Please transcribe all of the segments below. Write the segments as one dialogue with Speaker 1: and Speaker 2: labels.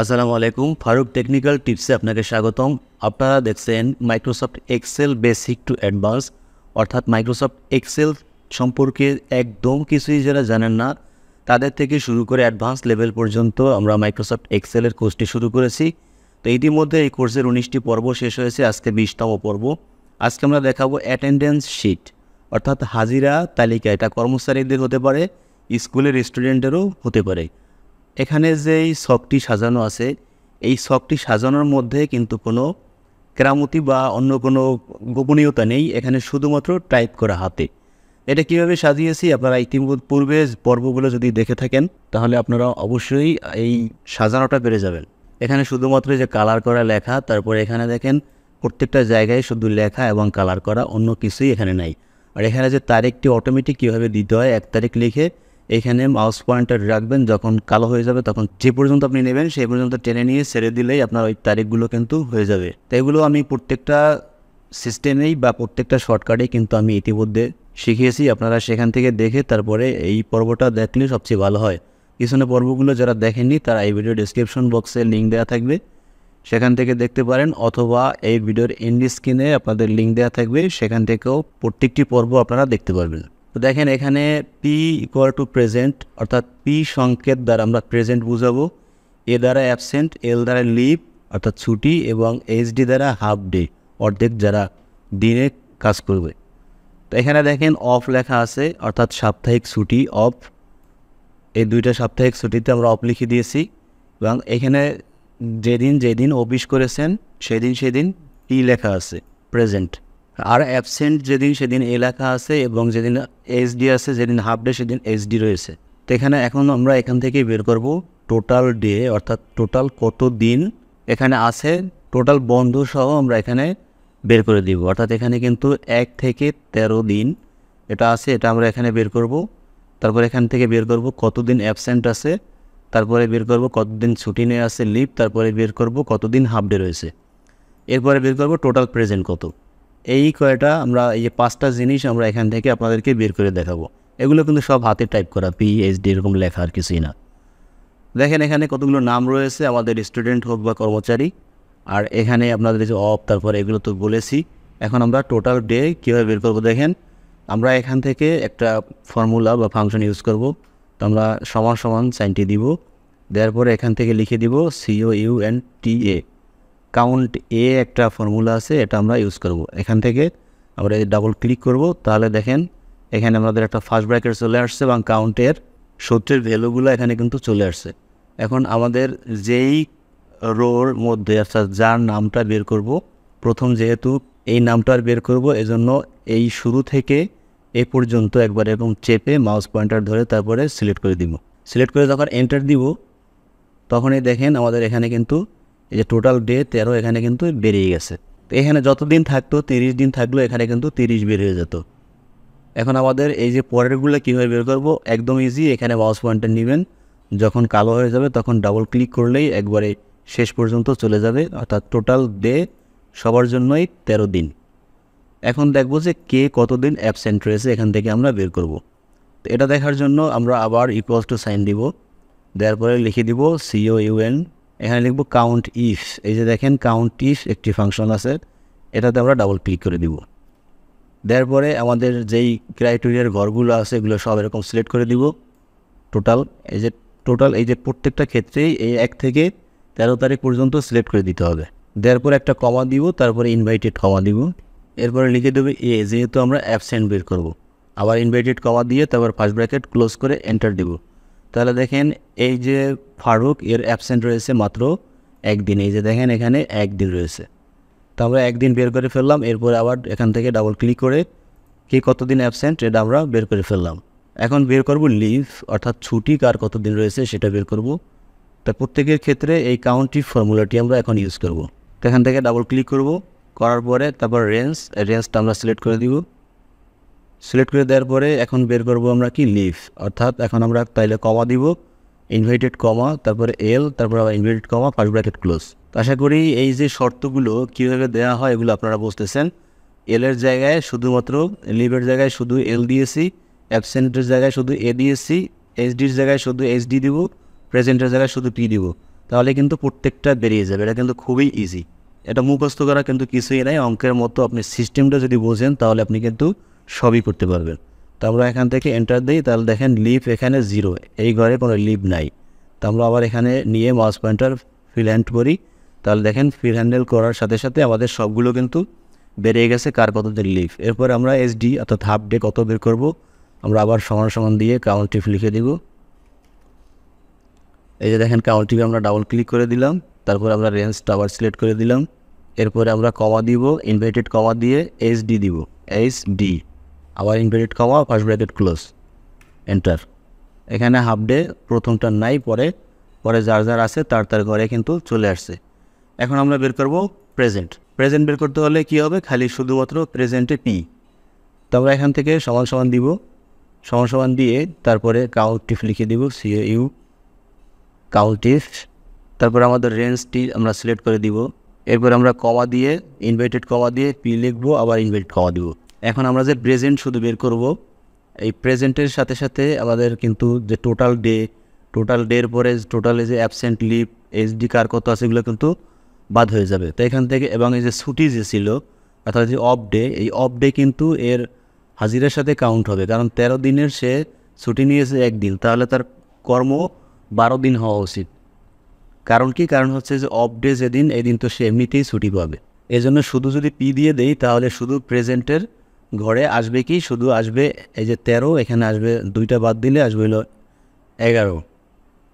Speaker 1: আসসালামু আলাইকুম, ফারুক টেকনিক্যাল টিপসে আপনাকে স্বাগতম। আপনারা দেখছেন Microsoft Excel basic to advance, অর্থাৎ মাইক্রোসফট এক্সেল সম্পর্কে একদম কিছুই যারা জানেন না তাদের থেকে শুরু করে অ্যাডভান্স লেভেল পর্যন্ত আমরা মাইক্রোসফট এক্সেলের কোর্সটি শুরু করেছি। তো ইতিমধ্যে এই কোর্সের 19টি পর্ব শেষ হয়েছে, আজকে 20তম পর্ব। আজকে আমরা দেখাবো অ্যাটেন্ডেন্স শিট, অর্থাৎ হাজিরা তালিকা। এটা কর্মচারীদের হতে পারে, স্কুলের স্টুডেন্টেরও হতে পারে। এখানে যেই ছকটি সাজানো আছে, এই ছকটি সাজানোর মধ্যে কিন্তু কোনো কেরামতি বা অন্য কোনো গোপনীয়তা নেই। এখানে শুধুমাত্র টাইপ করা হাতে। এটা কিভাবে সাজিয়েছি আপনারা ইতিপূর্বে পর্বগুলো যদি দেখে থাকেন তাহলে আপনারা অবশ্যই এই সাজানোটা পেরে যাবেন। এখানে শুধুমাত্র যে কালার করা লেখা, তারপরে এখানে দেখেন প্রত্যেকটা জায়গায় শুধু লেখা এবং কালার করা, অন্য কিছুই এখানে নাই। আর এখানে যে তারিখটি অটোমেটিক কীভাবে দিতে হয়, 1 তারিখ লিখে এইখানে মাউস পয়েন্টার রাখবেন, যখন কালো হয়ে যাবে তখন যে পর্যন্ত আপনি নেবেন সেই পর্যন্ত টেনে নিয়ে ছেড়ে দিলেই আপনার ওই তারিখগুলো কিন্তু হয়ে যাবে। তো এগুলো আমি প্রত্যেকটা সিস্টেমেই বা প্রত্যেকটা শর্টকাটেই কিন্তু আমি ইতিমধ্যে শিখিয়েছি। আপনারা সেখান থেকে দেখে তারপরে এই পর্বটা দেখলে সবচেয়ে ভালো হয়। পিছনে পর্বগুলো যারা দেখেননি তারা এই ভিডিও ডিসক্রিপশন বক্সে লিঙ্ক দেওয়া থাকবে, সেখান থেকে দেখতে পারেন, অথবা এই ভিডিওর এন্ড স্ক্রিনে আপনাদের লিঙ্ক দেওয়া থাকবে, সেখান থেকেও প্রত্যেকটি পর্ব আপনারা দেখতে পারবেন। তো দেখেন এখানে পি ইকুয়াল টু প্রেজেন্ট, অর্থাৎ পি সংকেত দ্বারা আমরা প্রেজেন্ট বুঝাবো, এ দ্বারা অ্যাবসেন্ট, এল দ্বারা লিভ অর্থাৎ ছুটি, এবং এইচডি দ্বারা হাফ ডে অর্ধেক যারা দিনে কাজ করবে। তো এখানে দেখেন অফ লেখা আছে, অর্থাৎ সাপ্তাহিক ছুটি অফ। এই দুইটা সাপ্তাহিক ছুটিতে আমরা অফ লিখে দিয়েছি, এবং এখানে যেদিন অফিস করেছেন সেদিন পি লেখা আছে প্রেজেন্ট। আর অ্যাবসেন্ট সেদিন এ লেখা আছে, এবং যেদিন এইচডি আছে, যেদিন হাফ ডে সেদিন এইচডি রয়েছে। তো এখানে এখন আমরা এখান থেকে বের করব টোটাল ডে, অর্থাৎ টোটাল কত দিন এখানে আছে, টোটাল বন্ধ সহ আমরা এখানে বের করে দিব। অর্থাৎ এখানে কিন্তু 1 থেকে 13 দিন এটা আছে, এটা আমরা এখানে বের করব। তারপর এখান থেকে বের করব কতদিন অ্যাবসেন্ট আছে, তারপরে বের করব কতদিন ছুটি নিয়ে আছে লিভ, তারপরে বের করব কতদিন হাফ ডে রয়েছে, এরপরে বের করব টোটাল প্রেজেন্ট কত। এই কয়টা আমরা, এই যে 5টা জিনিস আমরা এখান থেকে আপনাদেরকে বের করে দেখাবো। এগুলো কিন্তু সব হাতে টাইপ করা, পিএইচডি এরকম লেখা, আর কিছুই না। দেখেন এখানে কতগুলো নাম রয়েছে, আমাদের স্টুডেন্ট হোক বা কর্মচারী। আর এখানে আপনাদের যে অফ, তারপরে এগুলো তো বলেছি। এখন আমরা টোটাল ডে কীভাবে বের করব দেখেন। আমরা এখান থেকে একটা ফর্মুলা বা ফাংশন ইউজ করব। তো আমরা সমান সমান সাইনটি দিব, দেওয়ার পরে এখান থেকে লিখে দিব COUNTA, কাউন্ট এ একটা ফর্মুলা আছে, এটা আমরা ইউজ করব। এখান থেকে আমরা ডাবল ক্লিক করব, তাহলে দেখেন এখানে আমাদের একটা ফার্স্ট ব্র্যাকেট চলে আসছে, এবং কাউন্টের সূত্রের ভ্যালুগুলো এখানে কিন্তু চলে আসছে। এখন আমাদের যেই রোর মধ্যে, অর্থাৎ যার নামটা বের করব, প্রথম যেহেতু এই নামটা বের করব, এজন্য এই শুরু থেকে এ পর্যন্ত একবার এরকম চেপে মাউস পয়েন্টার ধরে তারপরে সিলেক্ট করে দিব। সিলেক্ট করে যখন এন্টার দিব তখনই দেখেন আমাদের এখানে কিন্তু এই যে টোটাল ডে 13 এখানে কিন্তু বেরিয়ে গেছে। তো এখানে যতদিন থাকতো, 30 দিন থাকলো, এখানে কিন্তু 30 বের হয়ে যেত। এখন আমাদের এই যে পরেরগুলো কীভাবে বের করব, একদম ইজি। এখানে মাউস পয়েন্টার নেবেন, যখন কালো হয়ে যাবে তখন ডাবল ক্লিক করলেই একবারে শেষ পর্যন্ত চলে যাবে, অর্থাৎ টোটাল ডে সবার জন্যই 13 দিন। এখন দেখব যে কে কতদিন অ্যাবসেন্ট রয়েছে, এখান থেকে আমরা বের করব। তো এটা দেখার জন্য আমরা আবার ইকুয়ালস টু সাইন দিব, দেওয়ার পরে লিখে দিব COUN, এখানে লিখব কাউন্ট ইফ। এই যে দেখেন কাউন্ট ইফ একটি ফাংশন আছে, এটাতে আমরা ডাবল ক্লিক করে দিব। দেওয়ার পরে আমাদের যেই ক্রাইটেরিয়ার ঘরগুলো আছে এগুলো সব এরকম সিলেক্ট করে দিব। টোটাল এই যে প্রত্যেকটা ক্ষেত্রেই এই 1 থেকে 13 তারিখ পর্যন্ত সিলেক্ট করে দিতে হবে। দেওয়ার পরে একটা কমা দিব, তারপরে ইনভাইটেড কমা দিব, এরপরে লিখে দেবে এ, যেহেতু আমরা অ্যাবসেন্ট বের করব। আবার ইনভাইটেড কমা দিয়ে তারপর ফার্স্ট ব্র্যাকেট ক্লোজ করে এন্টার দিব। তাহলে দেখেন এই যে ফারুক, এর অ্যাবসেন্ট রয়েছে মাত্র 1 দিন। এই যে দেখেন এখানে 1 দিন রয়েছে। তো আমরা 1 দিন বের করে ফেললাম। এরপরে আবার এখান থেকে ডাবল ক্লিক করে কে কতদিন অ্যাবসেন্ট এটা আমরা বের করে ফেললাম। এখন বের করব লিভ, অর্থাৎ ছুটি কার কতদিন রয়েছে সেটা বের করব। তা প্রত্যেকের ক্ষেত্রে এই কাউন্ট ইফ ফর্মুলাটি আমরা এখন ইউজ করব। তো এখান থেকে ডাবল ক্লিক করব, করার পরে তারপর রেঞ্জটা আমরা সিলেক্ট করে দিব। সিলেক্ট করে দেওয়ার পরে এখন বের করব আমরা কি লিভ, অর্থাৎ এখন আমরা তাইলে কমা দিব, ইনভাইটেড কমা, তারপরে এল, তারপর আবার inverted comma, first bracket close. আশা করি এই যে শর্তগুলো কীভাবে দেওয়া হয় এগুলো আপনারা বুঝতেছেন। এলের জায়গায় শুধুমাত্র, লিভের জায়গায় শুধু এল দিয়েছি, অ্যাবসেন্টের জায়গায় শুধু এ দিয়েছি, এইচডির জায়গায় শুধু এইচডি দিব, প্রেজেন্টের জায়গায় শুধু পি দিব। তাহলে কিন্তু প্রত্যেকটা বেরিয়ে যাবে। এটা কিন্তু খুবই ইজি, এটা মুখস্থ করা কিন্তু কিছুই নাই। অঙ্কের মতো আপনি সিস্টেমটা যদি বোঝেন তাহলে আপনি কিন্তু সবই করতে পারবেন। তো আমরা এখান থেকে এন্টার দিই, তাহলে দেখেন লিভ এখানে 0, এই ঘরে কোনো লিভ নাই। তো আমরা আবার এখানে নিয়ে মাউস পয়েন্টার ফিল হ্যান্ড করি, তাহলে দেখেন ফিল হ্যান্ডেল করার সাথে সাথে আমাদের সবগুলো কিন্তু বেরিয়ে গেছে কার কতদের লিভ। এরপর আমরা এসডি অর্থাৎ হাফ ডে কত বের করব, আমরা আবার সমান সমান দিয়ে কাউন্ট ইফ লিখে দিব। এই যে দেখেন কাউন্ট ইফে আমরা ডাবল ক্লিক করে দিলাম, তারপর আমরা রেঞ্জটা আবার সিলেক্ট করে দিলাম। এরপরে আমরা কমা দিব, ইনভার্টেড কমা দিয়ে এইচডি দিব, এইচডি আবার inverted comma first bracket close, enter. এখানে হাফ ডে প্রথমটা নাই, পরে যার যার আছে তার ঘরে কিন্তু চলে আসছে। এখন আমরা বের করব প্রেজেন্ট। প্রেজেন্ট বের করতে হলে কি হবে, খালি শুধুমাত্র প্রেজেন্টে পি। তো আমরা এখান থেকে সমান সমান দিব, সমান সমান দিয়ে তারপরে কাউন্ট ইফ লিখে দিব, সিইউ কাউন্ট ইফ। তারপরে আমাদের রেঞ্জটি আমরা সিলেক্ট করে দিব। এরপর আমরা কমা দিয়ে ইনভার্টেড কমা দিয়ে পি লিখবো, আবার ইনভার্টেড কমা দিব। এখন আমরা যে প্রেজেন্ট শুধু বের করব, এই প্রেজেন্টের সাথে সাথে আমাদের কিন্তু যে টোটাল ডের পরে টোটালে যে অ্যাবসেন্ট লিভ এইচডি কার কত আছে এগুলো কিন্তু বাদ হয়ে যাবে। তো এখান থেকে এবং এই যে ছুটি যে ছিল অর্থাৎ যে অফ ডে, এই অফ ডে কিন্তু এর হাজিরার সাথে কাউন্ট হবে, কারণ 13 দিনের সে ছুটি নিয়েছে একদিন, তাহলে তার কর্ম 12 দিন হওয়া উচিত। কারণ কি, কারণ হচ্ছে যে অফ ডে যেদিন এই দিন তো সে এমনিতেই ছুটি পাবে। এই জন্য শুধু যদি পি দিয়ে দেই তাহলে শুধু প্রেজেন্টের ঘরে আসবে কি, শুধু আসবে এই যে 13, এখানে আসবে 2টা বাদ দিলে আসবে হলো 11,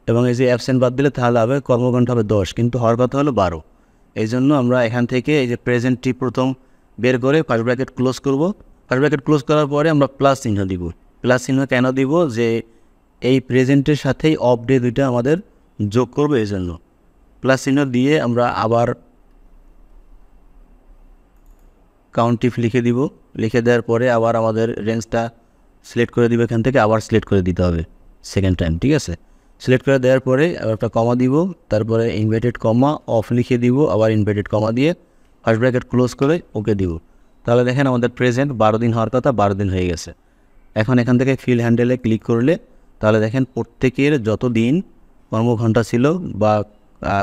Speaker 1: এবং এই যে অ্যাবসেন্ট বাদ দিলে তাহলে হবে কর্মঘণ্টা হবে 10, কিন্তু হওয়ার কথা হলো 12। এই জন্য আমরা এখান থেকে এই যে প্রেজেন্টটি প্রথম বের করে ফার্স্ট ব্র্যাকেট ক্লোজ করব। ফার্স্ট ব্র্যাকেট ক্লোজ করার পরে আমরা প্লাস চিহ্ন দিব। প্লাস চিহ্ন কেন দিব, যে এই প্রেজেন্টের সাথেই অফ ডে 2টা আমাদের যোগ করবো, এই জন্য প্লাস চিহ্ন দিয়ে আমরা আবার কাউন্ট ইফ লিখে দিব। লিখে দেওয়ার পরে আবার আমাদের রেঞ্জটা সিলেক্ট করে দিব, এখান থেকে আবার সিলেক্ট করে দিতে হবে সেকেন্ড টাইম, ঠিক আছে। সিলেক্ট করে দেওয়ার পরে আবার একটা কমা দিব, তারপরে ইনভার্টেড কমা অফ লিখে দিব, আবার ইনভার্টেড কমা দিয়ে ফার্স্ট ব্র্যাকেট ক্লোজ করে ওকে দিব। তাহলে দেখেন আমাদের প্রেজেন্ট 12 দিন হওয়ার কথা 12 দিন হয়ে গেছে। এখন এখান থেকে ফিল হ্যান্ডেলে ক্লিক করলে তাহলে দেখেন প্রত্যেকের যত দিন কর্মঘণ্টা ছিল বা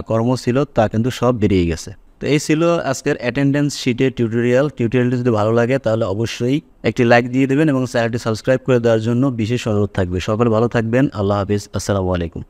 Speaker 1: কর্ম ছিল তা কিন্তু সব বেরিয়ে গেছে। তো এই ছিল আজকের অ্যাটেন্ডেন্স শিটের টিউটোরিয়ালটি যদি ভালো লাগে তাহলে অবশ্যই একটি লাইক দিয়ে দেবেন এবং চ্যানেলটি সাবস্ক্রাইব করে দেওয়ার জন্য বিশেষ অনুরোধ থাকবে। সকলে ভালো থাকবেন, আল্লাহ হাফিজ, আসসালামু আলাইকুম।